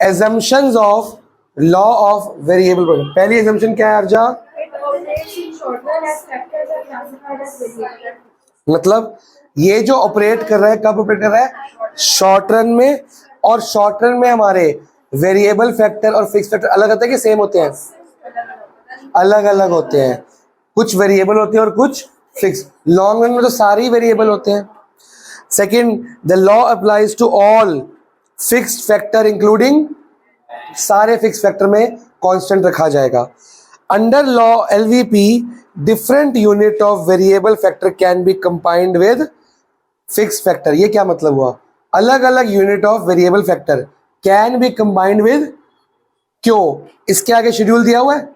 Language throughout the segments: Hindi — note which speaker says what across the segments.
Speaker 1: Assumptions of law of variable production. पहली एजम्पशन क्या है अर्जा? मतलब ये जो ऑपरेट कर रहा है कब ऑपरेट कर रहा है? शॉर्ट रन में। और शॉर्ट रन में हमारे वेरिएबल फैक्टर और फिक्स फैक्टर अलग होते हैं कि सेम होते हैं? अलग अलग होते हैं, कुछ वेरिएबल होते हैं और कुछ फिक्स। लॉन्ग रन में तो सारे ही वेरिएबल होते हैं। Second, the law applies to all fixed factor including, सारे फिक्स फैक्टर में कांस्टेंट रखा जाएगा। Under law LVP different unit of variable factor can be combined with fix factor. ये क्या मतलब हुआ? अलग अलग unit of variable factor can be combined with, क्यों? इसके आगे शेड्यूल दिया हुआ है,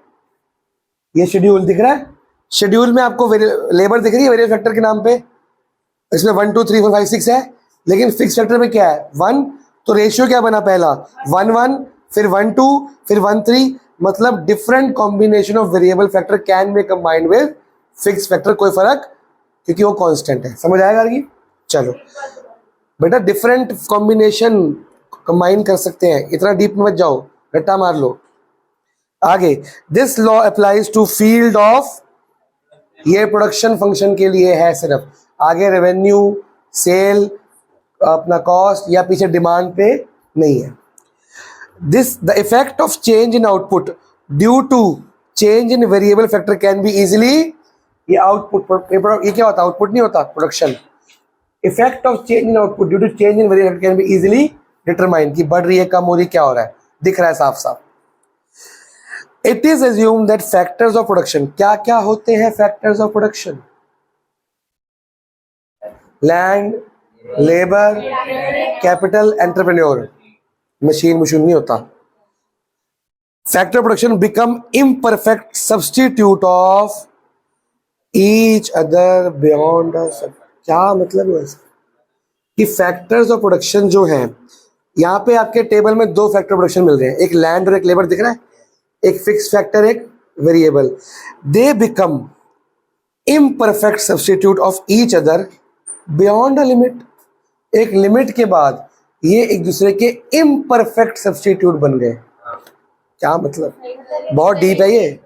Speaker 1: ये शेड्यूल दिख रहा है। शेड्यूल में आपको लेबर दिख रही है वेरिएबल फैक्टर के नाम पे। इसमें 1 2 3 4 5 6 है, लेकिन फिक्स फैक्टर में क्या है? 1। तो रेशियो क्या बना? पहला 1 1, फिर 1 2, फिर 1 3। मतलब different combination of variable factor can be combined with fix factor. कोई फर्क, क्योंकि वो कांस्टेंट है। समझ आएगा कि? चलो बेटा, डिफरेंट कॉम्बिनेशन कंबाइन कर सकते हैं, इतना डीप में मत जाओ, रट्टा मार लो। आगे, this law applies to field of, ये प्रोडक्शन फंक्शन के लिए है सिर्फ। आगे रेवेन्यू, सेल, अपना कॉस्ट या पीछे डिमांड पे नहीं है। This the effect of change in output due to change in variable factor can be easily, ये आउटपुट, ये क्या होता है? आउटपुट नहीं होता, production. Effect of change in output due to change in variable can be easily determine, कि बढ़ रही है, कम हो रही है, क्या हो रहा है, दिख रहा है साफ साफ। It is assume that factors of production, क्या क्या होते हैं factors of production? Land, labour, capital, entrepreneur. Machine नहीं होता। Factor production become imperfect substitute of each other beyond. क्या मतलब है इसका? कि फैक्टर्स ऑफ प्रोडक्शन जो है, यहाँ पे आपके टेबल में 2 फैक्टर प्रोडक्शन मिल रहे हैं, एक लैंड और एक लेबर दिख रहा है, एक फिक्स फैक्टर, एक variable. They become imperfect substitute of each other beyond a limit. एक लिमिट के बाद ये एक दूसरे के इम्परफेक्ट सब्स्टिट्यूट बन गए। क्या मतलब? बहुत डीप है ये।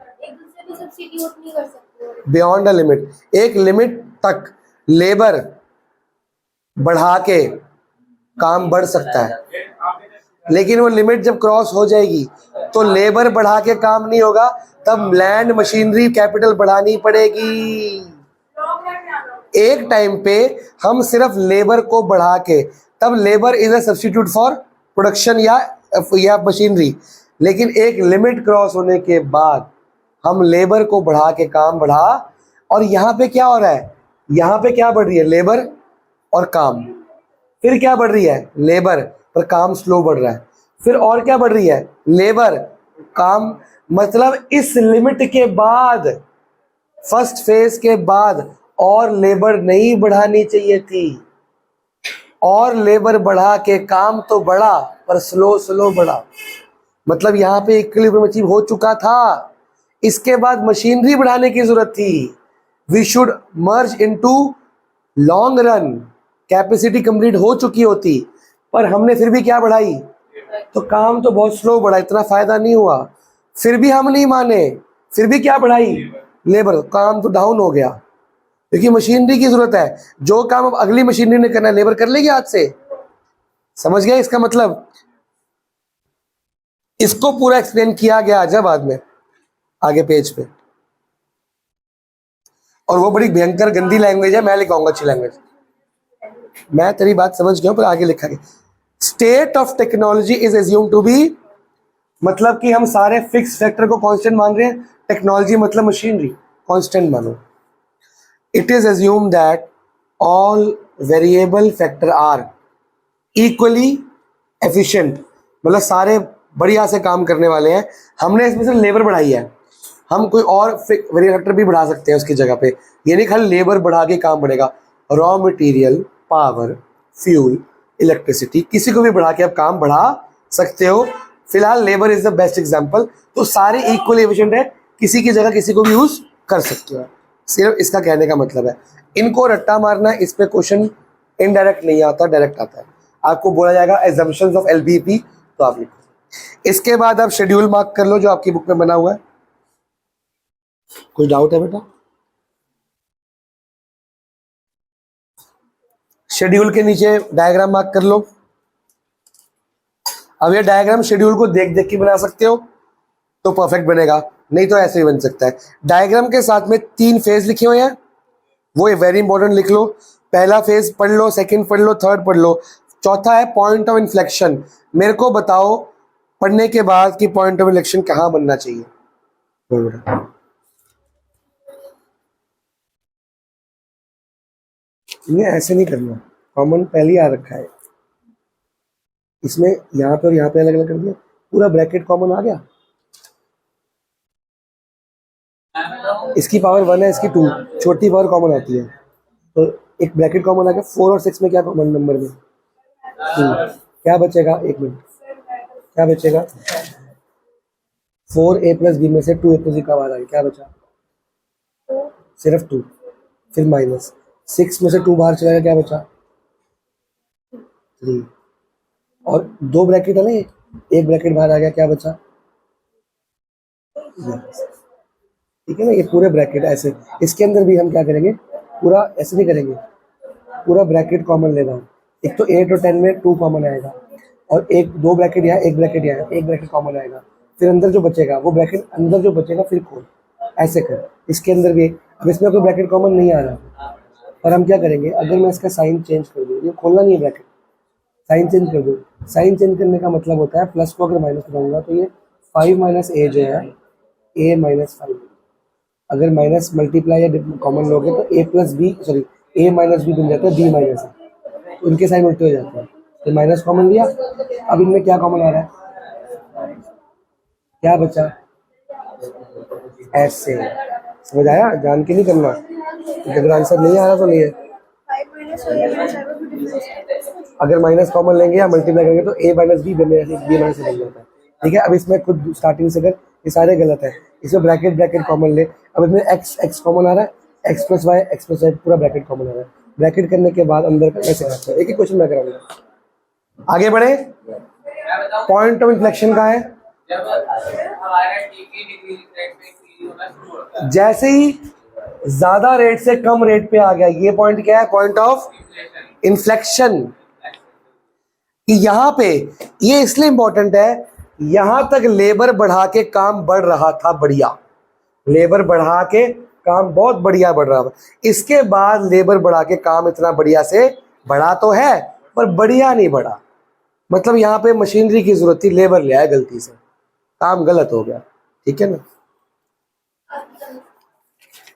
Speaker 1: बियॉन्ड अ लिमिट, एक लिमिट तक लेबर बढ़ा के काम बढ़ सकता है, लेकिन वो लिमिट जब क्रॉस हो जाएगी तो लेबर बढ़ा के काम नहीं होगा, तब लैंड, मशीनरी, कैपिटल बढ़ानी पड़ेगी। एक टाइम पे हम सिर्फ लेबर को बढ़ा के, तब labour is a substitute for production या मशीनरी, लेकिन एक लिमिट क्रॉस होने के बाद हम लेबर को बढ़ा के काम बढ़ा। और यहाँ पे क्या हो रहा है? यहाँ पे क्या बढ़ रही है? लेबर और काम। फिर क्या बढ़ रही है? लेबर, पर काम स्लो बढ़ रहा है। फिर और क्या बढ़ रही है? लेबर, काम। मतलब इस लिमिट के बाद, फर्स्ट फेज के बाद और लेबर नहीं बढ़ानी चाहिए थी, और लेबर बढ़ा के काम तो बढ़ा पर स्लो बढ़ा। मतलब यहाँ पे इक्विलिब्रियम अचीव हो चुका था, इसके बाद मशीनरी बढ़ाने की जरूरत थी। We should merge into long run, capacity complete हो चुकी होती, पर हमने फिर भी क्या बढ़ाई? तो काम तो बहुत स्लो बढ़ा, इतना फायदा नहीं हुआ। फिर भी हम नहीं माने, फिर भी क्या बढ़ाई? लेबर। काम तो डाउन हो गया, क्योंकि मशीनरी की जरूरत है। जो काम अब अगली मशीनरी ने करना है, लेबर कर लेगी आज से। समझ गए इसका मतलब? इसको पूरा एक्सप्लेन किया गया जब बाद में आगे पेज पे, और वो बड़ी भयंकर गंदी लैंग्वेज है, मैं लिखाऊंगा अच्छी लैंग्वेज। मैं तेरी बात समझ गया, पर आगे लिखा गया। State of technology is assume to be, मतलब कि हम सारे फिक्स फैक्टर को कांस्टेंट मान रहे हैं। टेक्नोलॉजी मतलब मशीनरी, कांस्टेंट मानो। It is assume that all variable factor are equally efficient, मतलब सारे बढ़िया से काम करने वाले हैं। हमने इसमें से लेबर बढ़ाई है, हम कोई और वेरिएबल फैक्टर भी बढ़ा सकते हैं उसकी जगह पे। ये नहीं खाली लेबर बढ़ा के काम बढ़ेगा, raw material, power, fuel, electricity, किसी को भी बढ़ा के आप काम बढ़ा सकते हो। फिलहाल labour is the best example. तो सारे इक्वली एफिशिएंट है, किसी की जगह किसी को भी यूज कर सकते हो। सिर्फ इसका कहने का मतलब है, इनको रट्टा मारना, इस पे क्वेश्चन इनडायरेक्ट नहीं आता, डायरेक्ट आता है। आपको बोला जाएगा एजम्पशंस ऑफ एलबीपी, तो आप लिखो। इसके बाद आप शेड्यूल मार्क कर लो जो आपकी बुक में बना हुआ है। कोई डाउट है बेटा? शेड्यूल के नीचे डायग्राम मार्क कर लो। अब ये डायग्राम शेड्यूल को देख देख के बना सकते हो तो परफेक्ट बनेगा, नहीं तो ऐसे ही बन सकता है। डायग्राम के साथ में 3 फेज लिखे हुए हैं, वो वेरी इंपॉर्टेंट लिख लो। पहला फेज पढ़ लो, सेकंड पढ़ लो, थर्ड पढ़ लो। चौथा है पॉइंट ऑफ इन्फ्लेक्शन। मेरे को बताओ पढ़ने के बाद कि पॉइंट ऑफ इन्फ्लेक्शन कहाँ बनना चाहिए। ये ऐसे नहीं करना, कॉमन पहले ही आ रखा है इसमें, यहाँ पे और यहाँ पे अलग अलग कर दिया, पूरा ब्रैकेट कॉमन आ गया। इसकी पावर 1 है, इसकी 2, छोटी पावर कॉमन आती है, तो एक ब्रैकेट कॉमन आ गया। 4 और 6 में क्या कॉमन नंबर में 2, क्या बचेगा? 1 मिनट, क्या बचेगा? 4a प्लस b में से 2a प्लस b का बाहर आ गया, क्या बचा? सिर्फ 2, फिर माइनस 6 में से 2 बाहर चला गया, क्या बचा? 3, और 2 ब्रैकेट है ना, एक ब्रैकेट बाहर आ गया, क्या बचा? ठीक है ना, ये पूरे ब्रैकेट ऐसे। इसके अंदर भी हम क्या करेंगे, पूरा ऐसे नहीं करेंगे, पूरा ब्रैकेट कॉमन लेगा। एक तो 8 और 10 में 2 कॉमन आएगा, और एक 2 ब्रैकेट यहाँ, एक ब्रैकेट यहाँ, एक ब्रैकेट कॉमन आएगा, फिर अंदर जो बचेगा वो ब्रैकेट अंदर जो बचेगा फिर खोल, ऐसे कर। इसके अंदर भी अब इसमें कोई ब्रैकेट कॉमन नहीं आ रहा, और हम क्या करेंगे, अगर मैं इसका साइन चेंज कर दूँ, ये खोलना नहीं है ब्रैकेट, साइन चेंज कर दूँ। साइन चेंज करने का मतलब होता है प्लस को अगर माइनस कराऊंगा तो ये 5 माइनस a जो है a माइनस 5, अगर माइनस मल्टीप्लाई या कॉमन लोगे तो a plus B, sorry a minus B बन जाता है b माइनस है, तो इनके साइन उल्टे हो जाते हैं। तो माइनस कॉमन लिया, अब इनमें क्या कॉमन आ रहा है, क्या बचा? ऐसे। समझ आया? जान के नहीं करना, अगर आंसर नहीं आ रहा तो नहीं है। अगर माइनस कॉमन लेंगे या मल्टीप्लाई करेंगे तो a माइनस बी बन जाता है। ठीक है, अब इसमें खुद स्टार्टिंग से अगर ये सारे गलत है, इसमें ब्रैकेट ब्रैकेट कॉमन ले। अब इसमें x कॉमन आ रहा है, x प्लस वाई पूरा ब्रैकेट कॉमन आ रहा है। ब्रैकेट करने के बाद अंदर का कैसे करते हैं, एक ही क्वेश्चन मैं कराऊंगा। आगे बढ़े, पॉइंट ऑफ इन्फ्लेक्शन का है, जैसे ही ज्यादा रेट से कम रेट पे आ गया, ये पॉइंट क्या है? Point of inflection. कि यहां पे ये इसलिए इंपॉर्टेंट है, यहां तक लेबर बढ़ा के काम बढ़ रहा था, बढ़िया लेबर बढ़ा के काम बहुत बढ़िया बढ़ रहा था। इसके बाद लेबर बढ़ा के काम इतना बढ़िया से बढ़ा तो है पर बढ़िया नहीं बढ़ा, मतलब यहाँ पे मशीनरी की जरूरत थी, लेबर ले आया गलती से, काम गलत हो गया। ठीक है ना,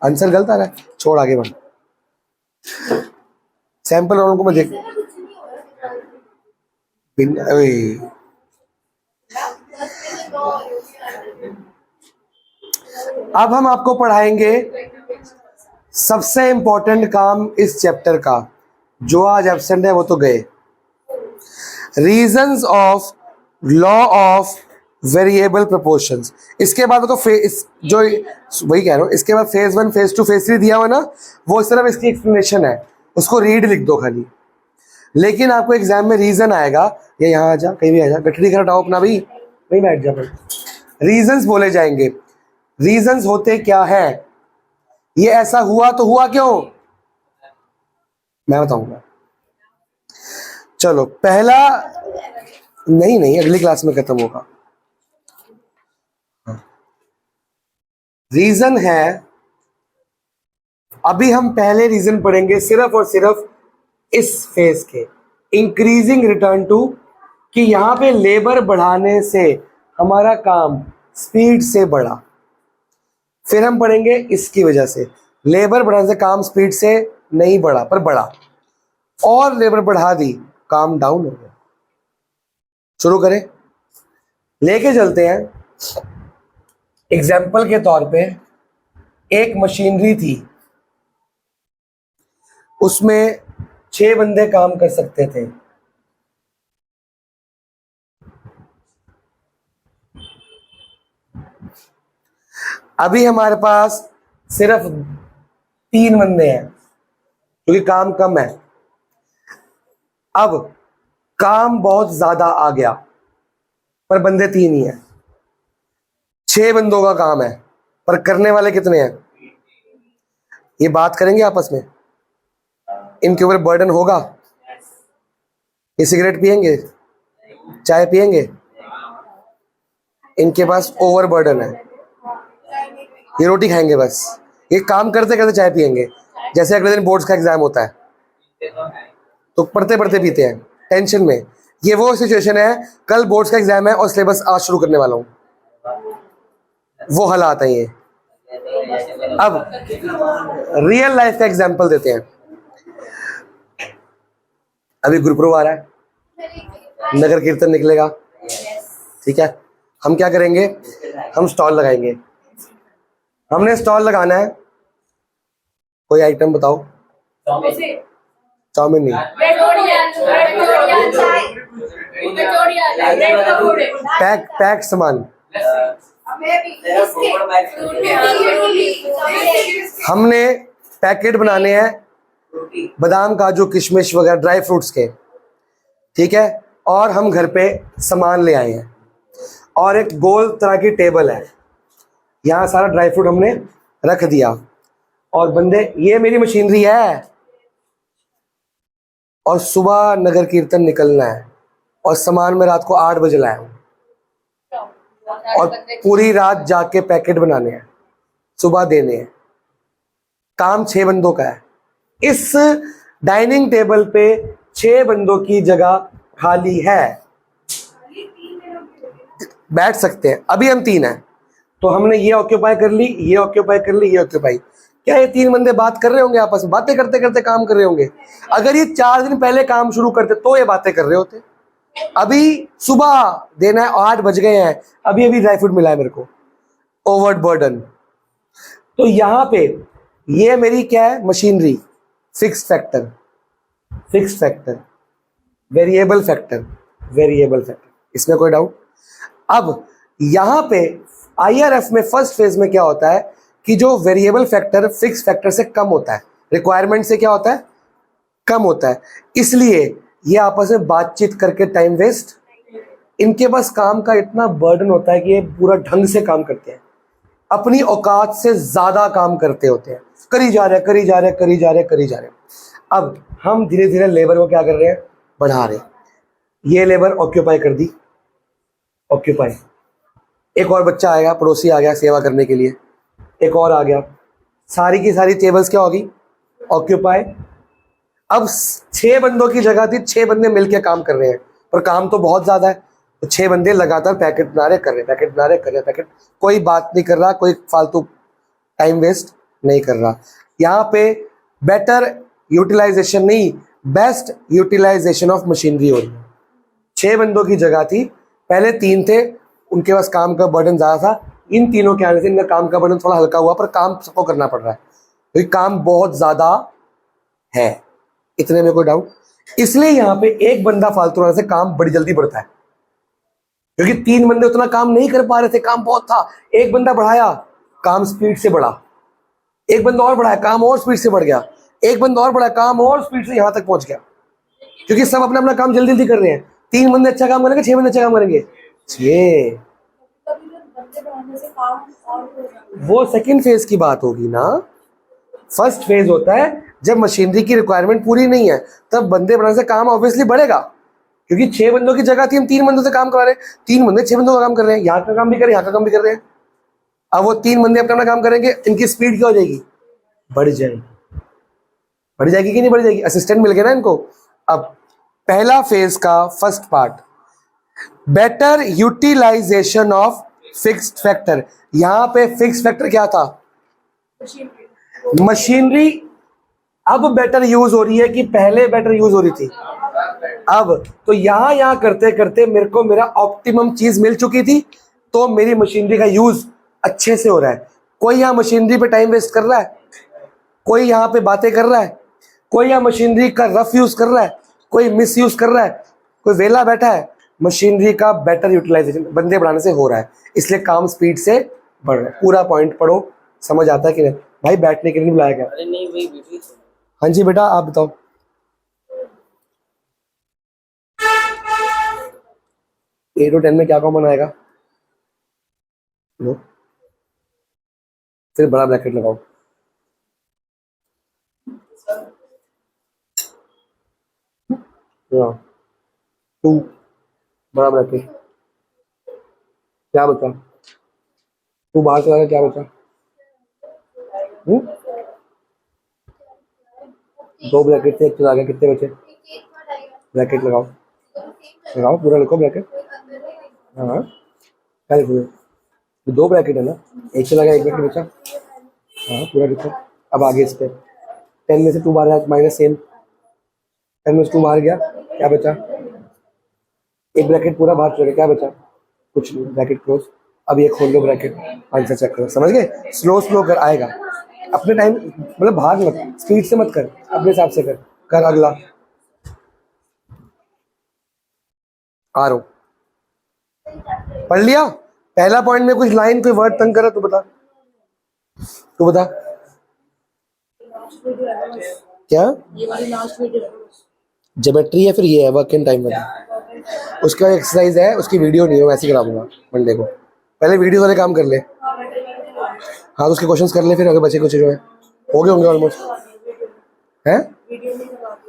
Speaker 1: आंसर गलत आ रहा है, छोड़ आगे बढ़। सैंपल और उनको मैं देख, अब हम आपको पढ़ाएंगे सबसे इंपॉर्टेंट काम इस चैप्टर का, जो आज एब्सेंट है वो तो गए, reasons of law of variable proportions. इसके बाद तो जो वही कह रहा हूं, इसके बाद फेज 1 फेज 2 फेज 3 दिया हुआ ना, वो सिर्फ इसकी एक्सप्लेनेशन है, उसको रीड लिख दो खाली। लेकिन आपको एग्जाम में रीजन आएगा, ये यहाँ आ जा, कहीं भी आ जा, गठरी कर हटाओ अपना भी, नहीं बैठ जा, रीजंस बोले जाएंगे। रीजंस होते क्या है, ये ऐसा हुआ तो हुआ क्यों, मैं बताऊंगा। चलो पहला, नहीं अगली क्लास में खत्म होगा। रीजन है, अभी हम पहले रीजन पढ़ेंगे सिर्फ और सिर्फ इस फेज के, इंक्रीजिंग रिटर्न टू, कि यहां पे लेबर बढ़ाने से हमारा काम स्पीड से बढ़ा। फिर हम पढ़ेंगे इसकी वजह से लेबर बढ़ाने से काम स्पीड से नहीं बढ़ा पर बढ़ा, और लेबर बढ़ा दी, काम डाउन हो गया। शुरू करें, लेके चलते हैं। एग्जाम्पल के तौर पे एक मशीनरी थी, उसमें 6 बंदे काम कर सकते थे। अभी हमारे पास सिर्फ 3 बंदे हैं क्योंकि काम कम है। अब काम बहुत ज्यादा आ गया, पर बंदे 3 ही हैं। 6 बंदों का काम है पर करने वाले कितने हैं? ये बात करेंगे आपस में, इनके ऊपर बर्डन होगा? ये सिगरेट पियेंगे, चाय पियेंगे? इनके पास ओवर बर्डन है। ये रोटी खाएंगे बस, ये काम करते करते चाय पियेंगे। जैसे अगले दिन बोर्ड्स का एग्जाम होता है तो पढ़ते पढ़ते पीते हैं टेंशन में। ये वो सिचुएशन है, कल बोर्ड्स का एग्जाम है और सिलेबस आज शुरू करने वाला हूं, वो हालात है ये। अब रियल लाइफ का एग्जांपल देते हैं। अभी गुरुपुरब आ रहा है, नगर कीर्तन निकलेगा, ठीक है। हम क्या करेंगे? हम स्टॉल लगाएंगे। हमने स्टॉल लगाना है, कोई आइटम बताओ। चाउमीन नहीं, पैक सामान। हमने पैकेट बनाने हैं बादाम काजू किशमिश वगैरह ड्राई फ्रूट्स के, ठीक है। और हम घर पे सामान ले आए हैं और एक गोल तरह की टेबल है, यहाँ सारा ड्राई फ्रूट हमने रख दिया और बंदे, ये मेरी मशीनरी है और सुबह नगर कीर्तन निकलना है और सामान में रात को 8 बजे लाया हूँ और पूरी रात जाके पैकेट बनाने हैं, सुबह देने हैं। काम 6 बंदों का है। इस डाइनिंग टेबल पे 6 बंदों की जगह खाली है, बैठ सकते हैं। अभी हम 3 हैं तो हमने ये ऑक्यूपाई कर ली, ये ऑक्यूपाई कर ली, ये ऑक्यूपाई। क्या ये 3 बंदे बात कर रहे होंगे आपस में? बातें करते करते काम कर रहे होंगे। अगर ये 4 दिन पहले काम शुरू करते तो ये बातें कर रहे होते। अभी सुबह देना है, 8 बज गए हैं, अभी अभी ड्राई फ्रूट मिला है मेरे को, ओवर बर्डन। तो यहां पे ये मेरी क्या है? Machinery. Fixed factor, fixed factor, variable factor, variable factor, इसमें कोई डाउट? अब यहां पे आईआरएफ में फर्स्ट फेज में क्या होता है कि जो वेरिएबल फैक्टर फिक्स फैक्टर से कम होता है, रिक्वायरमेंट से क्या होता है? कम होता है। इसलिए ये आपस में बातचीत करके टाइम वेस्ट, इनके पास काम का इतना बर्डन होता है कि ये पूरा ढंग से काम करते हैं, अपनी औकात से ज्यादा काम करते होते हैं, करी जा रहे करी जा रहे करी जा रहे करी जा रहे। अब हम धीरे धीरे लेबर को क्या कर रहे हैं? बढ़ा रहे हैं। ये लेबर ऑक्यूपाई कर दी, ऑक्यूपाई। एक और बच्चा आएगा, पड़ोसी आ गया सेवा करने के लिए, एक और आ गया, सारी की सारी टेबल्स क्या होगी? ऑक्यूपाई। अब 6 बंदों की जगह थी, 6 बंदे मिलके काम कर रहे हैं, पर काम तो बहुत ज्यादा है, तो 6 बंदे लगातार पैकेट बना रहे, कर रहे, पैकेट बना रहे, कर रहे, पैकेट। कोई बात नहीं कर रहा, कोई फालतू टाइम वेस्ट नहीं कर रहा। यहाँ पे बेटर यूटिलाइजेशन नहीं, बेस्ट यूटिलाइजेशन ऑफ मशीनरी हो रही है। 6 बंदों की जगह थी, पहले 3 थे, उनके पास काम का बर्डन ज्यादा था। इन तीनों के आने से इनका काम का बर्डन थोड़ा हल्का हुआ, पर काम सबको करना पड़ रहा है क्योंकि काम बहुत ज्यादा है। इतने में कोई डाउट? इसलिए यहाँ पे एक बंदा फालतू रहने से काम बड़ी जल्दी बढ़ता है, क्योंकि 3 बंदे उतना काम नहीं कर पा रहे थे, काम बहुत था। एक बंदा बढ़ाया, काम स्पीड से बढ़ा, एक बंदा और बढ़ाया, काम और स्पीड से बढ़ गया, एक बंदा और बढ़ाया, काम और स्पीड से यहां तक पहुंच गया, क्योंकि सब अपना अपना काम जल्दी जल्दी कर रहे हैं। 3 बंदे अच्छा काम करेंगे, 6 बंदे अच्छा काम करेंगे। ये वो सेकंड फेज की बात होगी ना। फर्स्ट फेज होता है जब मशीनरी की रिक्वायरमेंट पूरी नहीं है, तब बंदे बढ़ाने से काम ऑब्वियसली बढ़ेगा, क्योंकि 6 बंदों की जगह थी, हम 3 बंदों से काम करा रहे हैं, 3 बंदे 6 बंदों का काम कर रहे हैं, यहाँ का काम भी कर रहे हैं, यहाँ का काम भी कर रहे हैं। अब वो 3 बंदे अपना अपना काम करेंगे, इनकी स्पीड क्या हो जाएगी? बढ़ जाएगी। बढ़ जाएगी कि नहीं बढ़ जाएगी? असिस्टेंट मिल गया ना इनको। अब पहला फेज का first part, better utilisation of fixed factor. यहां पे फिक्स्ड फैक्टर क्या था? मशीनरी। अब बेटर यूज हो रही है कि पहले बेटर यूज हो रही थी? अब तो यहां करते करते मेरे को मेरा ऑप्टिमम चीज मिल चुकी थी, तो मेरी मशीनरी का यूज अच्छे से हो रहा है। कोई यहां मशीनरी पे टाइम वेस्ट कर रहा है? कोई यहां पे बातें कर रहा है? कोई यहां मशीनरी का रफ यूज कर रहा है? कोई मिस यूज कर रहा है? कोई वेला बैठा है? मशीनरी का बेटर यूटिलाइजेशन बंदे बढ़ाने से हो रहा है, इसलिए काम स्पीड से बढ़ रहा है। पूरा पॉइंट पढ़ो, समझ आता है कि नहीं? भाई बैठने के लिए बुलाया गया? अरे नहीं, वही। हाँ जी बेटा, आप बताओ। 8 और 10 में क्या कॉमन आएगा? नो, फिर बड़ा ब्रैकेट लगाओ। हाँ, 2 बड़ा ब्रैकेट, क्या बचा? 2 बाहर चला गया, क्या बचा? 2 ब्रैकेट से 1 चला गया, कितने बचे? ब्रैकेट लगाओ, लगाओ पूरा लिखो ब्रैकेट। हाँ क्या लिखोगे? 2 ब्रैकेट है ना, 1 चला गया, 1 ब्रैकेट बचा। हाँ पूरा लिखो। अब आगे इस पे 10 में से 2 बाहर गया माइनस सेम, 10 में से 2 बाहर गया, क्या बचा? 1 ब्रैकेट पूरा बाहर चला गया, क्या बचा? कुछ नहीं, ब्रैकेट क्लोज। अब ये खोल लो ब्रैकेट, आंसर चेक करो। समझ गए? स्लो स्लो कर आएगा, अपने टाइम, मतलब भाग मत, स्पीड से मत कर, अपने हिसाब से कर अगला। आ रहा हूं, पढ़ लिया? पहला पॉइंट में कुछ लाइन कोई वर्ड तंग करा तो बता, तू बता क्या? ज्योमेट्री है, फिर ये है वर्क इन टाइम वाला, उसका एक्सरसाइज है, उसकी वीडियो नहीं है, वैसे करा दूंगा मंडे को। पहले वीडियो वाले काम कर ले। हाँ तो उसके क्वेश्चंस कर ले, फिर अगर बचे कुछ जो है हो गए होंगे ऑलमोस्ट, हैं?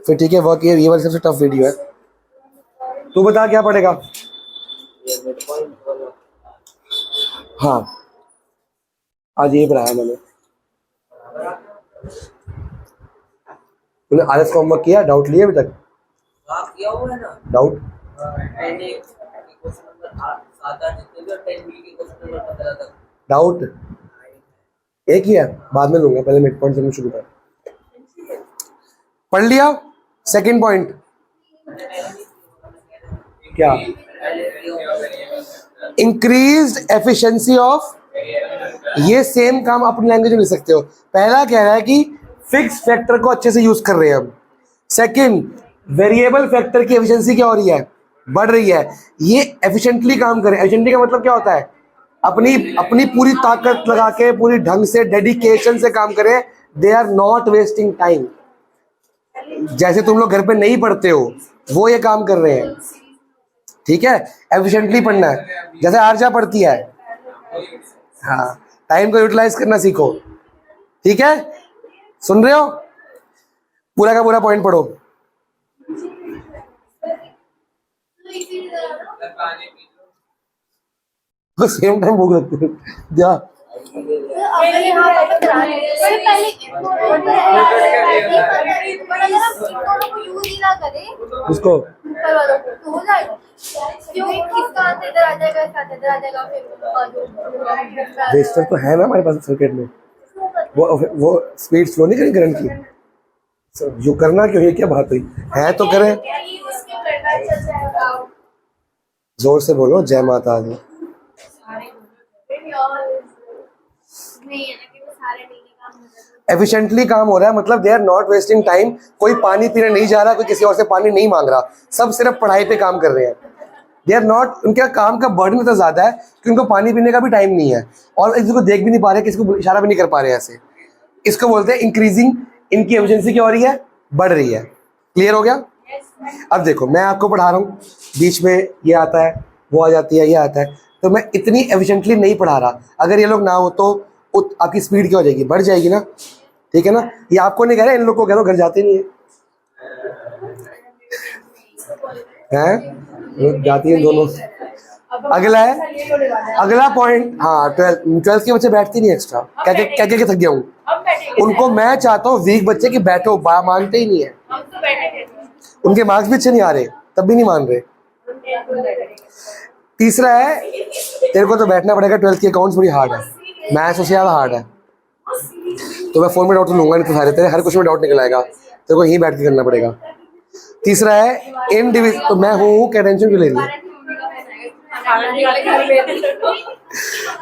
Speaker 1: फिर ठीक है, वर्क ये वाली सबसे टफ वीडियो है। तू बता क्या पढ़ेगा? हाँ आज ये पढ़ाया मैंने। तूने आरएस का होमवर्क किया? डाउट लिए अभी तक?
Speaker 2: किया हुआ है ना
Speaker 1: डाउट? डाउट एक ही है, बाद में लूंगा, पहले मिड पॉइंट से शुरू कर। पढ़ लिया? सेकंड पॉइंट क्या? इंक्रीज्ड एफिशिएंसी ऑफ, ये सेम काम अपनी लैंग्वेज में लिख सकते हो। पहला कह रहा है कि फिक्स फैक्टर को अच्छे से यूज कर रहे हैं हम। सेकंड, वेरिएबल फैक्टर की एफिशिएंसी क्या हो रही है? बढ़ रही है। ये एफिशिएंटली काम करें। एफिशिएंटली का मतलब क्या होता है? अपनी अपनी पूरी ताकत लगा के, पूरी ढंग से, डेडिकेशन से काम करें। They are not wasting time. जैसे तुम लोग घर पे नहीं पढ़ते हो, वो ये काम कर रहे हैं। ठीक है, एफिशिएंटली पढ़ना है, जैसे आर्जा पढ़ती है। हाँ, टाइम को यूटिलाइज करना सीखो। ठीक है, सुन रहे हो? पूरा का पूरा पॉइंट पढ़ो। सेम टाइम भूख लगती है क्या? उसको रजिस्टर तो है ना हमारे पास सर्किट में, वो स्पीड स्लो नहीं करें करंट की। जो करना क्यों है, क्या बात हुई है? तो करें। जोर से बोलो, जय माता दी। एफिशिएंटली काम हो रहा है, मतलब they are not wasting time. कोई पानी पीने नहीं जा रहा, कोई किसी और से पानी नहीं मांग रहा, सब सिर्फ पढ़ाई पे काम कर रहे हैं। दे आर नॉट, उनका काम का बर्डन इतना ज्यादा है कि उनको पानी पीने का भी टाइम नहीं है, और किसी को देख भी नहीं पा रहे, किसी को इशारा भी नहीं कर पा रहे ऐसे। इसको बोलते हैं इंक्रीजिंग। इनकी एफिशिएंसी क्या हो रही है? बढ़ रही है। क्लियर हो गया? अब देखो, मैं आपको पढ़ा रहा हूँ, बीच में ये आता है, वो आ जाती है, ये आता है, तो मैं इतनी एफिशिएंटली नहीं पढ़ा रहा। अगर ये लोग ना हो तो आपकी स्पीड क्या हो जाएगी? बढ़ जाएगी ना। ठीक है ना? ये आपको नहीं कह रहा, इन लोग को कह रहा हूं, घर जाते नहीं है, जाती है दोनों। अगला है, अगला पॉइंट। हाँ, 12th के बच्चे बैठते नहीं एक्स्ट्रा, क्या क्या थक गया हूँ। उनको मैं चाहता हूँ वीक बच्चे की बैठो, मानते ही नहीं है। उनके मार्क्स भी अच्छे नहीं आ रहे, तब भी नहीं मान रहे। तीसरा है, तेरे को तो बैठना पड़ेगा, 12th की अकाउंट्स बड़ी हार्ड है, मैथ्स उससे ज्यादा हार्ड है। तो मैं फोन में डाउट तो लूंगा नहीं, तो सारे तेरे हर क्वेश्चन में डाउट निकल आएगा, तेरे को यहीं बैठ के करना पड़ेगा। तीसरा है इनडिविजुअल, तो मैं हूँ, क्या टेंशन क्यों ले रही है?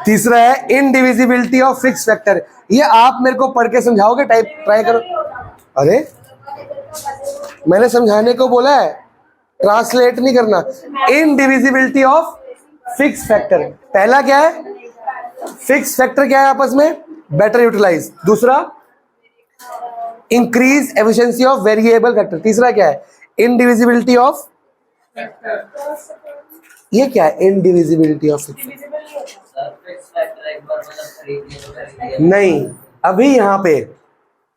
Speaker 1: तीसरा है इनडिविजिबिलिटी ऑफ फिक्स फैक्टर। ये आप मेरे को पढ़ के समझाओगे? टाइप ट्राई करो। अरे मैंने समझाने को बोला है, ट्रांसलेट नहीं करना। इनडिविजिबिलिटी ऑफ फिक्स फैक्टर, पहला क्या है? फिक्स फैक्टर क्या है आपस में? Better utilize. दूसरा, increase efficiency of variable factor. तीसरा क्या है? इनडिविजिबिलिटी ऑफ, ये क्या है? Indivisibility of fix.
Speaker 2: Fix factor एक बार मतलब खरीद लिया तो खरीद लिया।
Speaker 1: नहीं, अभी यहाँ पे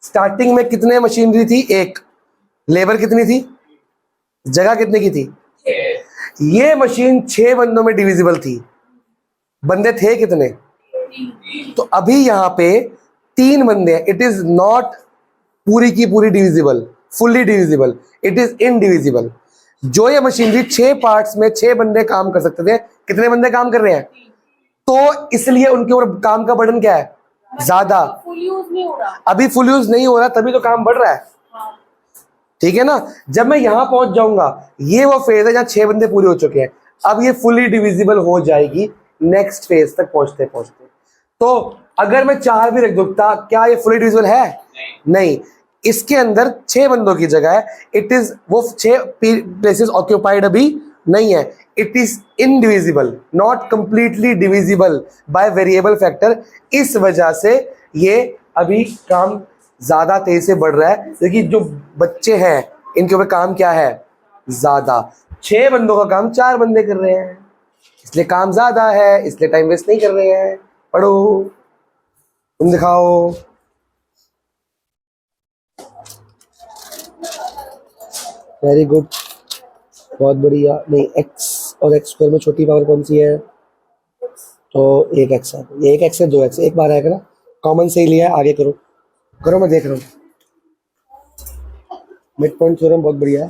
Speaker 1: स्टार्टिंग में कितने मशीनरी थी? एक। लेबर कितनी थी? जगह कितने की थी? ये मशीन 6 बंदों में डिविजिबल थी। बंदे थे कितने? तो अभी यहाँ पे 3 बंदे हैं। इट इज नॉट पूरी की पूरी divisible, fully divisible, it is indivisible. जो ये मशीनरी 6 पार्ट्स में 6 बंदे काम कर सकते थे, कितने बंदे काम कर रहे हैं? तो इसलिए उनके ऊपर काम का बर्डन क्या है? ज्यादा।
Speaker 3: फुल यूज नहीं हो रहा।
Speaker 1: अभी फुल यूज नहीं हो रहा, तभी तो काम बढ़ रहा है। ठीक है ना? जब मैं यहां पहुंच जाऊंगा, ये वो फेज है जहां 6 बंदे पूरे हो चुके हैं। अब ये फुली डिविजिबल हो जाएगी नेक्स्ट फेज तक पहुंचते पहुंचते। तो अगर मैं 4 भी रख दूंगा, क्या ये फुली डिविजिबल है? नहीं। इसके अंदर 6 बंदों की जगह है। इट इज वो 6 प्लेसेस ऑक्यूपाइड अभी नहीं है। It is indivisible, not completely divisible by variable factor. इस वजह से ये अभी काम ज्यादा तेज से बढ़ रहा है, क्योंकि जो बच्चे हैं इनके ऊपर काम क्या है? ज्यादा। 6 बंदों का काम 4 बंदे कर रहे हैं, इसलिए काम ज्यादा है, इसलिए टाइम वेस्ट नहीं कर रहे हैं। पढ़ो, तुम दिखाओ। वेरी गुड, बहुत बढ़िया। नहीं, x और x स्क्वायर में छोटी पावर कौन सी है? तो एक x है। ये एक x है, 2x, एक बार आएगा ना, कॉमन से ही लिया है। आगे करो करो, मैं देख रहा हूँ। मिड पॉइंट थ्योरम बहुत बढ़िया है।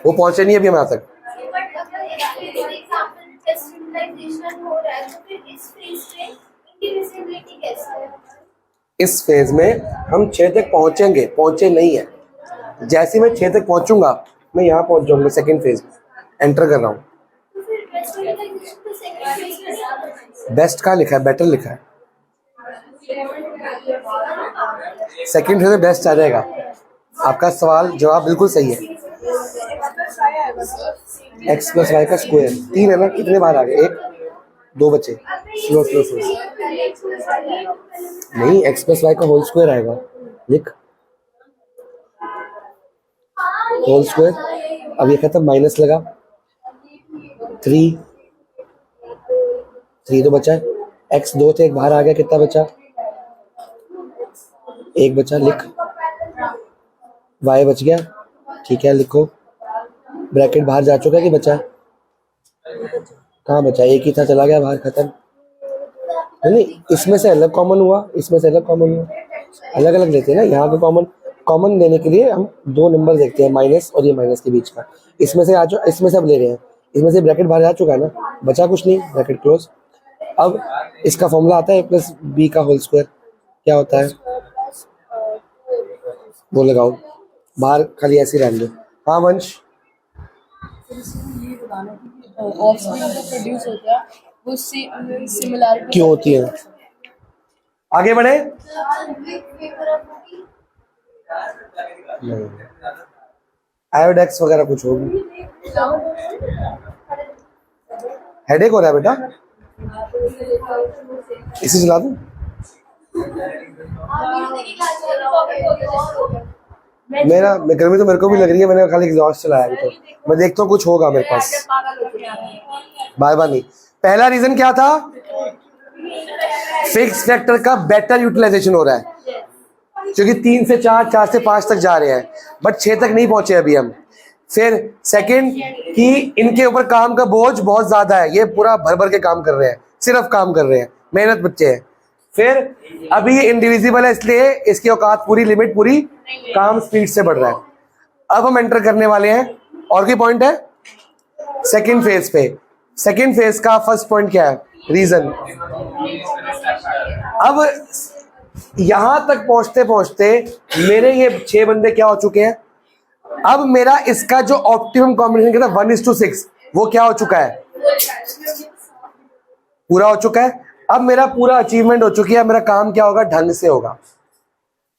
Speaker 1: वो पहुंचे नहीं अभी हम यहाँ तक। इस फेज में हम 6 तक पहुंचेंगे, पहुंचे नहीं है। जैसे मैं 6 तक पहुंचूंगा, मैं यहाँ पहुंच जाऊंगा सेकंड फेज में। एंटर कर रहा हूँ। बेस्ट कहाँ लिखा है? बेटर लिखा है। सेकंड फेज में बेस्ट आ जाएगा। आपका सवाल जवाब बिल्कुल सही है। x प्लस वाई का स्क्वायर 3 है ना? कितने बार आ गए? 1 2 बचे। Slow slow slow. नहीं, x प्लस वाई का होल स्क्वायर आएगा। लिख होल स्क्वायर। अब ये खत्म, माइनस लगा। 3 तो बचा है। x 2 थे, एक बाहर आ गया, कितना बचा? 1 बचा। लिख y बच गया। ठीक है, लिखो। ब्रैकेट बाहर जा चुका है कि बचा? कहाँ बचा? एक ही था, चला गया बाहर, खत्म। नहीं, इसमें से अलग कॉमन हुआ, इसमें से अलग कॉमन हुआ। अलग अलग लेते हैं ना यहाँ पे। कॉमन देने के लिए हम 2 नंबर देखते हैं, माइनस और ये माइनस के बीच का। इसमें से इसमें से अब ले रहे हैं। इसमें से ब्रैकेट बाहर जा चुका है ना, बचा कुछ नहीं, ब्रैकेट क्लोज। अब इसका फॉर्मूला आता है a प्लस बी का होल स्क्वायर। क्या होता है वो लगाओ, बाहर खाली ऐसे रहने दो। हाँ वंश,
Speaker 3: ऑफस्प्रिंग जो प्रोड्यूस होता है वो सिमिलैरिटी
Speaker 1: क्यों होती है? आगे बढ़े। आयोडेक्स वगैरह कुछ होगी। हेडेक हो रहा है बेटा? इसी चला दूं? गर्मी तो मेरे को भी लग रही है। मैंने खाली एग्जॉस्ट चलाया अभी तो। मैं देखता हूँ कुछ होगा मेरे पास। बार बार नहीं। पहला रीजन क्या था? फिक्स फैक्टर का बेटर यूटिलाइजेशन हो रहा है, क्योंकि 3 से 4, 4 से 5 तक जा रहे हैं, बट 6 तक नहीं पहुंचे अभी हम। फिर सेकंड कि इनके ऊपर काम का बोझ बहुत ज्यादा है, ये पूरा भर भर के काम कर रहे हैं, सिर्फ काम कर रहे हैं, मेहनत बच्चे हैं। फिर अभी ये इंडिविजिबल है, इसलिए इसकी औकात पूरी, लिमिट पूरी, काम स्पीड से बढ़ रहा है। अब हम एंटर करने वाले हैं। और कोई पॉइंट है सेकंड फेज पे? सेकंड फेज का फर्स्ट पॉइंट क्या है? रीजन। अब यहां तक पहुंचते पहुंचते मेरे ये 6 बंदे क्या हो चुके हैं? अब मेरा इसका जो ऑप्टिमम कॉम्बिनेशन था 1:6, वो क्या हो चुका है? पूरा हो चुका है। अब मेरा पूरा अचीवमेंट हो चुकी है। मेरा काम क्या होगा? ढंग से होगा।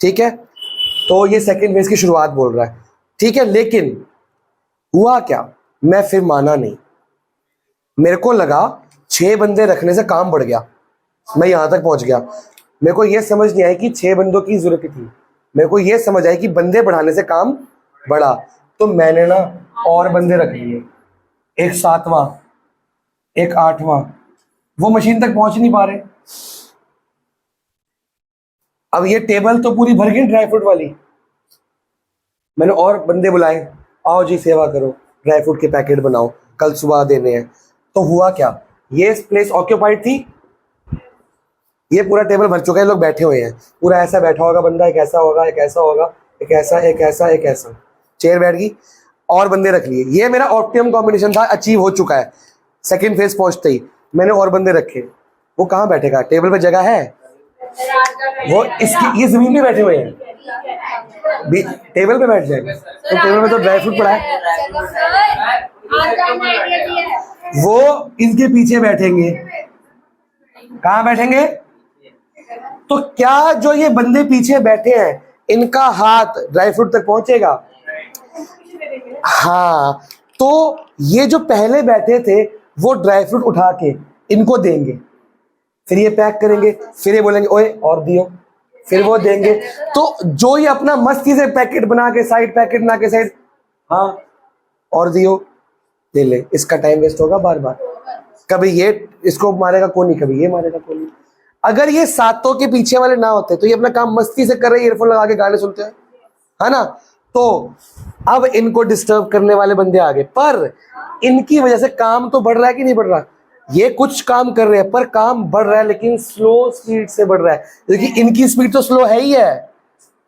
Speaker 1: ठीक है, तो ये सेकंड फेज की शुरुआत बोल रहा है। ठीक है, लेकिन हुआ क्या? मैं फिर माना नहीं। मेरे को लगा 6 बंदे रखने से काम बढ़ गया, मैं यहां तक पहुंच गया। मेरे को यह समझ नहीं आई कि 6 बंदों की जरूरत थी। मेरे को ये समझ आई कि बंदे बढ़ाने से काम बढ़ा, तो मैंने ना और बंदे रख लिए, एक 7वां, एक 8वां, वो मशीन तक पहुंच नहीं पा रहे। अब ये टेबल तो पूरी भर गई ड्राई फ्रूट वाली, मैंने और बंदे बुलाए, आओ जी सेवा करो, ड्राई फ्रूट के पैकेट बनाओ, कल सुबह देने हैं। तो हुआ क्या, ये प्लेस ऑक्यूपाइड थी, ये पूरा टेबल भर चुका है, लोग बैठे हुए हैं, पूरा ऐसा बैठा होगा बंदा, एक ऐसा होगा, एक ऐसा होगा, एक ऐसा, एक ऐसा, एक ऐसा, चेयर बैठ गई, और बंदे रख लिए। ये मेरा ऑप्टिमम कॉम्बिनेशन था, अचीव हो चुका है। सेकंड फेज पहुंचते ही मैंने और बंदे रखे, वो कहाँ बैठेगा, टेबल पे जगह है, वो इसकी ये जमीन पे बैठे हुए हैं, टेबल पे बैठ जाएंगे, तो टेबल पे तो ड्राई फ्रूट पड़ा है, वो इनके पीछे बैठेंगे, कहाँ बैठेंगे, तो क्या जो ये बंदे पीछे बैठे हैं इनका हाथ ड्राई फ्रूट तक पहुंचेगा? हाँ, तो ये जो पहले बैठे थे वो ड्राई फ्रूट उठा के इनको देंगे, फिर ये पैक करेंगे, फिर ये बोलेंगे ओए और दियो, फिर वो देंगे। तो जो ये अपना मस्ती से पैकेट बना के साइड, पैकेट बना के साइड, हाँ और दियो, ले ले, इसका टाइम वेस्ट होगा बार बार, कभी ये इसको मारेगा कोनी, कभी ये मारेगा कोनी। अगर ये सातों के पीछे वाले ना होते तो ये अपना काम मस्ती से कर रहे, ईयरफोन लगा के गाने सुनते हैं, है ना। तो अब इनको डिस्टर्ब करने वाले बंदे आ गए, पर इनकी वजह से काम तो बढ़ रहा है कि नहीं बढ़ रहा, ये कुछ काम कर रहे हैं पर काम बढ़ रहा है, लेकिन स्लो स्पीड से बढ़ रहा है, क्योंकि इनकी स्पीड तो स्लो है ही है,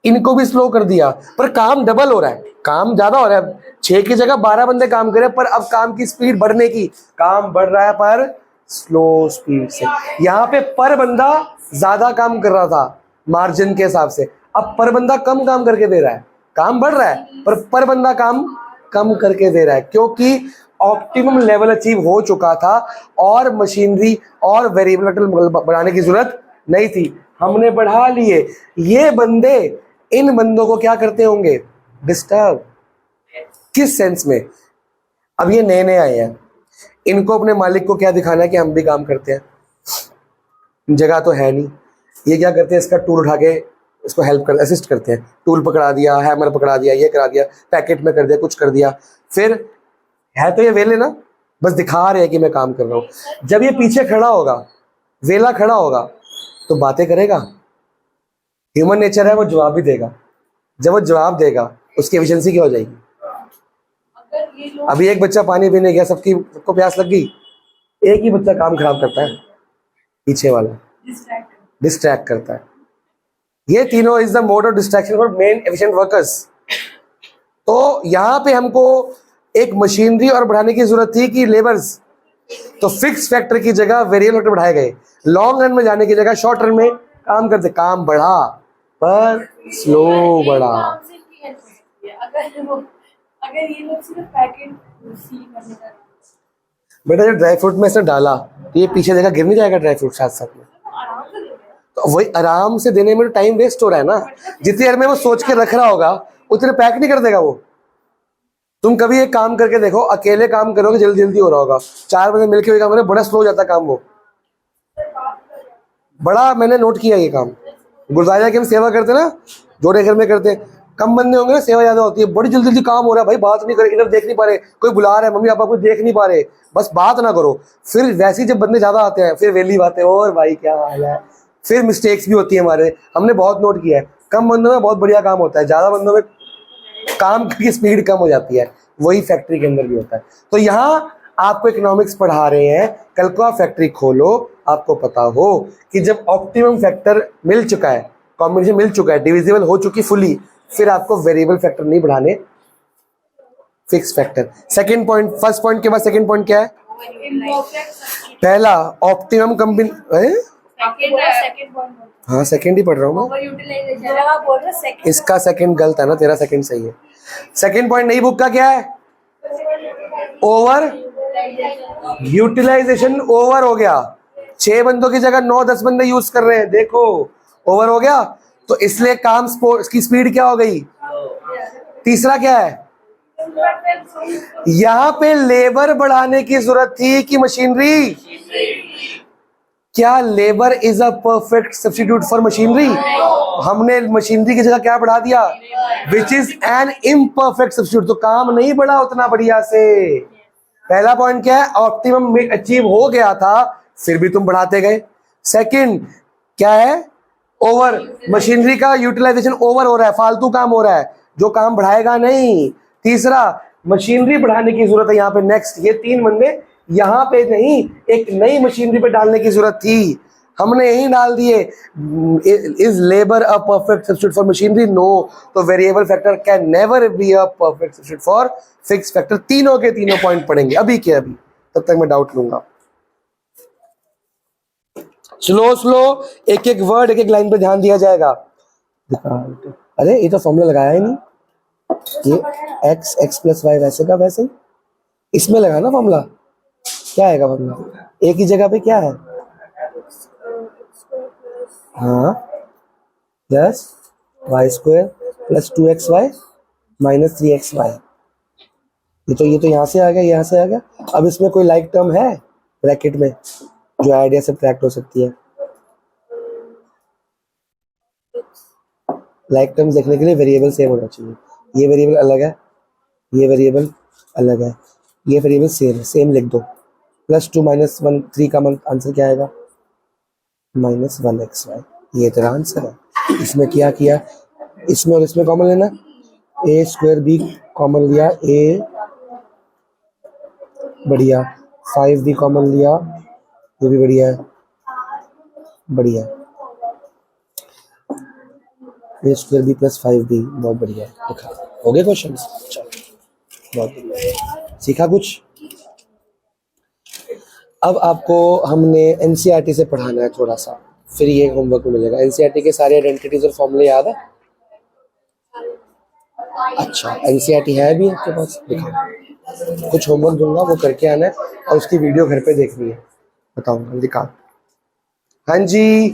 Speaker 1: इनको भी स्लो कर दिया, पर काम डबल हो रहा है, काम ज्यादा हो रहा है, 6 की जगह 12 बंदे काम कर रहे हैं, पर अब काम की स्पीड बढ़ने की, काम बढ़ रहा है पर स्लो स्पीड से। यहाँ पे पर बंदा ज्यादा काम कर रहा था मार्जिन के हिसाब से, अब पर बंदा कम काम करके दे रहा है, काम बढ़ रहा है पर बंदा काम कम करके दे रहा है, क्योंकि ऑप्टिमम लेवल अचीव हो चुका था और मशीनरी और वेरिएबल बढ़ाने की जरूरत नहीं थी, हमने बढ़ा लिए। ये बंदे इन बंदों को क्या करते होंगे, डिस्टर्ब। किस सेंस में, अब ये नए नए आए हैं, इनको अपने मालिक को क्या दिखाना है कि हम भी काम करते हैं, जगह तो है नहीं, ये क्या करते हैं, इसका टूल उठा के इसको हेल्प कर असिस्ट करते हैं, टूल पकड़ा दिया, हैमर पकड़ा दिया, ये करा दिया, पैकेट में कर दिया, कुछ कर दिया, फिर है तो ये वेले ना, बस दिखा रहे हैं कि मैं काम कर रहा हूं। जब ये पीछे खड़ा होगा, वेला खड़ा होगा, तो बातें करेगा, ह्यूमन नेचर है, वो जवाब भी देगा, जब वो जवाब देगा उसकी एफिशिएंसी क्या हो जाएगी। अभी एक बच्चा पानी पीने गया, सबको प्यास लग गई, एक ही बच्चा काम खराब करता है, पीछे वाला डिस्ट्रैक्ट करता है। ये तीनों is the mode of distraction for main efficient workers. तो यहाँ पे हमको एक मशीनरी और बढ़ाने की जरूरत थी कि लेबर्स, तो फिक्स फैक्टर की जगह वेरिएबल फैक्टर बढ़ाए गए, लॉन्ग रन में जाने की जगह शॉर्ट रन में काम करते, काम बढ़ा पर स्लो बढ़ा।
Speaker 3: अगर ये लोग सिर्फ पैकेट सील करने का,
Speaker 1: बेटा जब ड्राई फ्रूट में से डाला तो ये पीछे जगह गिर नहीं जाएगा ड्राई फ्रूट साथ साथ में, तो वही आराम से देने में टाइम वेस्ट हो रहा है ना, जितनी देर में वो सोच के रख रहा होगा उतने पैक नहीं कर देगा वो। तुम कभी एक काम करके देखो, अकेले काम करोगे जल्दी जल्दी हो रहा होगा, 4 बंदे मिलकर काम करें बड़ा स्लो हो जाता काम, वो बड़ा मैंने नोट किया ये काम। गुरुद्वारा की हम सेवा करते ना, जोड़े घर में करते, कम बंदे होंगे ना सेवा ज्यादा होती है, बड़ी जल्दी जल्दी काम हो रहा है, भाई बात नहीं करे, इधर देख नहीं पा रहे, कोई बुला रहा है, मम्मी पापा कुछ देख नहीं पा रहे, बस बात ना करो। फिर वैसे ही जब बंदे ज्यादा आते हैं फिर वेली बातें, और भाई क्या हाल है, फिर मिस्टेक्स भी होती है हमारे, हमने बहुत नोट किया है। कम बंदों में बहुत बढ़िया काम होता है, ज्यादा बंदों में काम की स्पीड कम हो जाती है, वही फैक्ट्री के अंदर भी होता है। तो यहाँ आपको इकोनॉमिक्स पढ़ा रहे हैं, कल को आप फैक्ट्री खोलो, आपको पता हो कि जब ऑप्टिमम फैक्टर मिल चुका है, कॉम्बिनेशन मिल चुका है, डिविजिबल हो चुकी फुली, फिर आपको वेरिएबल फैक्टर नहीं बढ़ाने, fix factor. Second point, first point के बाद सेकंड पॉइंट क्या है, पहला ऑप्टिमम कंबिन, हाँ सेकंड ही पढ़ रहा हूँ मैं, इसका सेकंड गलत है ना, तेरा सेकंड सही है। सेकंड पॉइंट नई बुक का क्या है, ओवर यूटिलाइजेशन, ओवर हो गया, 6 बंदों की जगह 9-10 बंदे यूज कर रहे हैं, देखो ओवर हो गया, तो इसलिए काम की स्पीड क्या हो गई। तीसरा क्या है, यहां पे लेबर बढ़ाने की जरूरत थी कि मशीनरी, क्या labour is a perfect substitute for machinery, हमने मशीनरी की जगह क्या बढ़ा दिया, which is an imperfect substitute. तो काम नहीं बढ़ा उतना बढ़िया से। पहला पॉइंट क्या है, ऑप्टिमम अचीव हो गया था फिर भी तुम बढ़ाते गए। सेकंड क्या है, ओवर, मशीनरी का यूटिलाइजेशन ओवर हो रहा है, फालतू काम हो रहा है जो काम बढ़ाएगा नहीं। तीसरा, मशीनरी बढ़ाने की जरूरत है यहाँ पे। नेक्स्ट, ये 3 बंदे यहाँ पे नहीं, एक नई मशीनरी पे डालने की जरूरत थी, हमने यही डाल दिए। Is labour a perfect substitute for machinery? No. तो variable factor can never be a perfect substitute for fix factor. तीनों के तीनों पॉइंट पढ़ेंगे अभी के अभी, तब तक मैं डाउट लूंगा। स्लो स्लो एक एक वर्ड, एक एक लाइन पे ध्यान दिया जाएगा। अरे ये तो फॉर्मूला लगाया ही नहीं, ये एक्स एक्स प्लस वाई वैसे का वैसे ही इसमें लगा ना फॉर्मूला। क्या आएगा फॉर्मूला, एक ही जगह पे क्या है, हाँ, plus Y square plus 2xy minus 3xy। ये तो यहाँ से आ गया, यहाँ से आ गया। अब इसमें कोई लाइक टर्म है ब्रैकेट में जो आइडिया से ट्रैक्ट हो सकती है? लाइक टर्म्स देखने के लिए वेरिएबल सेम होना चाहिए। ये वेरिएबल अलग है, ये वेरिएबल अलग है, ये वेरिएबल सेम है, सेम लिख दो। प्लस 2 माइनस 1 3 का आंसर क्या आएगा, माइनस 1xy। ये तेरा आंसर है। इसमें क्या किया, इसमें और इसमें कॉमन लेना, ए स्क्वायर बी कॉमन लिया, ए बढ़िया, 5 भी कॉमन लिया, ये भी बढ़िया है, बढ़िया। ए स्क्वायर बी प्लस 5b, बहुत बढ़िया है, लिखा। हो गए क्वेश्चन? चलो बहुत बढ़िया, सीखा कुछ। अब आपको हमने एनसीईआरटी से पढ़ाना है थोड़ा सा, फिर ये होमवर्क मिलेगा। एनसीईआरटी के सारे आइडेंटिटीज और फॉर्मूले याद है? अच्छा, एनसीईआरटी है भी आपके पास? दिखाओ। कुछ होमवर्क दूंगा वो करके आना है और उसकी वीडियो घर पे देखनी है, बताऊंगा, दिखा। हाँ जी,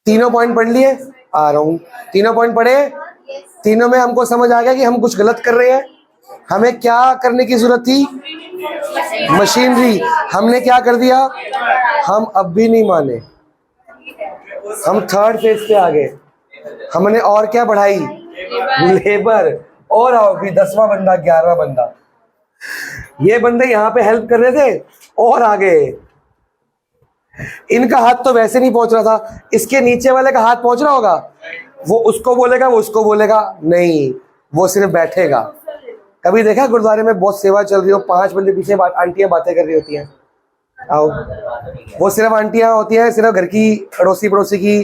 Speaker 1: तीनों पॉइंट पढ़ लिए? आ रहा हूँ। तीनों पॉइंट पढ़े? तीनों में हमको समझ आ गया कि हम कुछ गलत कर रहे हैं। हमें क्या करने की जरूरत थी, मशीनरी। हमने क्या कर दिया, हम अब भी नहीं माने, हम थर्ड फेज पे आ गए। हमने और क्या बढ़ाई, लेबर। और आओ भी 10वां बंदा, 11वां बंदा, ये बंदे यहाँ पे हेल्प कर रहे थे और आ गए। इनका हाथ तो वैसे नहीं पहुंच रहा था, इसके नीचे वाले का हाथ पहुंच रहा होगा, वो उसको बोलेगा, वो उसको बोलेगा, नहीं, वो सिर्फ बैठेगा। कभी देखा गुरुद्वारे में बहुत सेवा चल रही हो, 5 बंदे पीछे आंटियां बातें कर रही होती हैं, आओ, वो सिर्फ आंटियां होती हैं, सिर्फ घर की अड़ोसी पड़ोसी की,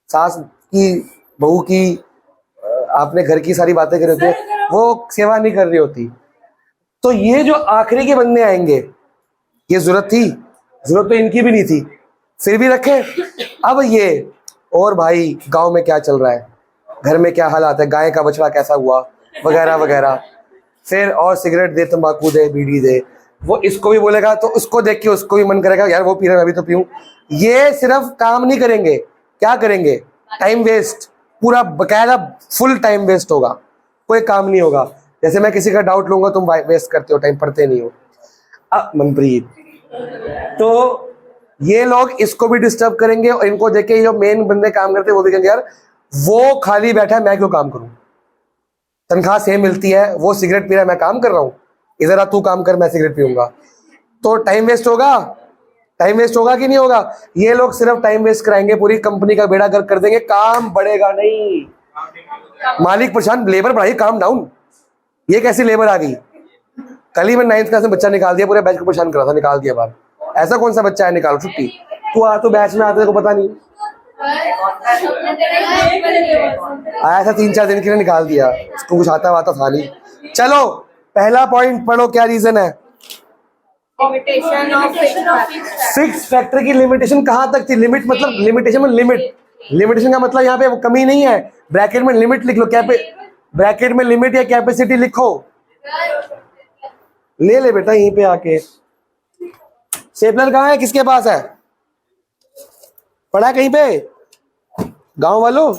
Speaker 1: सास की, बहू की, आपने घर की सारी बातें कर रही होती है, वो सेवा नहीं कर रही होती। तो ये जो आखिरी के बंदे आएंगे, ये जरूरत थी? जरूरत तो इनकी भी नहीं थी, फिर भी रखे। अब ये, और भाई गांव में क्या चल रहा है, घर में क्या हालात है, गाय का बछड़ा कैसा हुआ, वगैरह वगैरह। फिर और सिगरेट दे, तंबाकू दे, बीड़ी दे, वो इसको भी बोलेगा तो उसको देख के उसको भी मन करेगा यार वो पी रहा है, मैं भी तो पीऊं। ये सिर्फ काम नहीं करेंगे, क्या करेंगे, टाइम वेस्ट, पूरा बकायदा फुल टाइम वेस्ट होगा, कोई काम नहीं होगा। जैसे मैं किसी का डाउट लूंगा, तुम वेस्ट करते हो टाइम, पढ़ते नहीं हो। मनप्रीत, तो ये लोग इसको भी डिस्टर्ब करेंगे और इनको देख के जो मेन बंदे काम करते हैं वो भी कहेंगे यार वो खाली बैठा है, मैं क्यों काम करूं, तनख्वाह सेम मिलती है, वो सिगरेट पी रहा है, मैं काम कर रहा हूं, इधर आ तू काम कर, मैं सिगरेट पीऊंगा। तो टाइम वेस्ट होगा, टाइम वेस्ट होगा कि नहीं होगा? ये लोग सिर्फ टाइम वेस्ट कराएंगे, पूरी कंपनी का बेड़ा गर्क कर देंगे, काम बढ़ेगा नहीं। मालिक परेशान, लेबर बढ़ाई, काम डाउन। ये कैसी लेबर आ गई? कल ही मैं 9th क्लास में बच्चा निकाल दिया, पूरे बैच को परेशान करा था, निकाल दिया बाहर। ऐसा कौन सा बच्चा है, निकालो छुट्टी। तू आ, तो बैच में आते को पता नहीं आया था, 3-4 दिन के लिए निकाल दिया, उसको कुछ आता वाता था नहीं। चलो पहला पॉइंट पढ़ो, क्या रीजन है? फिक्स फैक्टर की लिमिटेशन कहां तक थी? लिमिट मतलब लिमिटेशन में लिमिट, लिमिटेशन का मतलब यहाँ पे वो कमी नहीं है, ब्रैकेट में लिमिट लिख लो, ब्रैकेट में लिमिट या कैपेसिटी लिखो, ले बेटा यहीं पे आके। स्टेपलर कहाँ है, किसके पास है, पढ़ा कहीं पे गांव वालों?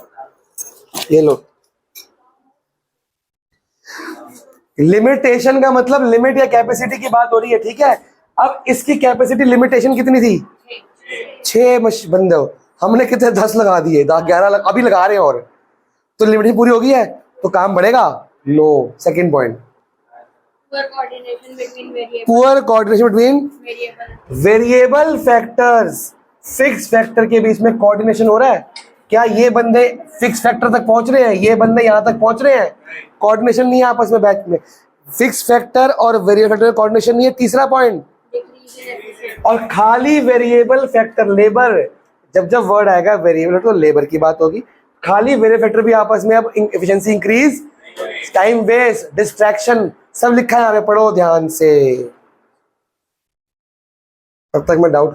Speaker 1: ये लो, लिमिटेशन का मतलब लिमिट या कैपेसिटी की बात हो रही है, ठीक है। अब इसकी कैपेसिटी लिमिटेशन कितनी थी, 6 बंदे, हमने कितने 10 लगा दिए, 11 अभी लगा रहे हैं, और तो लिमिटेशन पूरी होगी है तो काम बढ़ेगा? No. Second point,
Speaker 3: Poor coordination between variables.
Speaker 1: Poor coordination between
Speaker 3: Variable.
Speaker 1: Variable factors. Fix factor के बीच में कोऑर्डिनेशन हो रहा है क्या? ये बंदे फिक्स फैक्टर तक पहुंच रहे हैं, ये बंदे यहां तक पहुंच रहे हैं, कोऑर्डिनेशन नहीं है आपस में बैच में। फिक्स फैक्टर और वेरिएबल फैक्टर में कोऑर्डिनेशन नहीं है, तीसरा पॉइंट।
Speaker 3: Decrease in efficiency.
Speaker 1: और खाली वेरिएबल फैक्टर लेबर, जब जब वर्ड आएगा वेरिएबल तो लेबर की बात होगी, खाली वेरिएबल फैक्टर भी आपस में अब efficiency increase, time waste, distraction सब लिखा है यहाँ पे, पढ़ो ध्यान से। तब तक मैं डाउट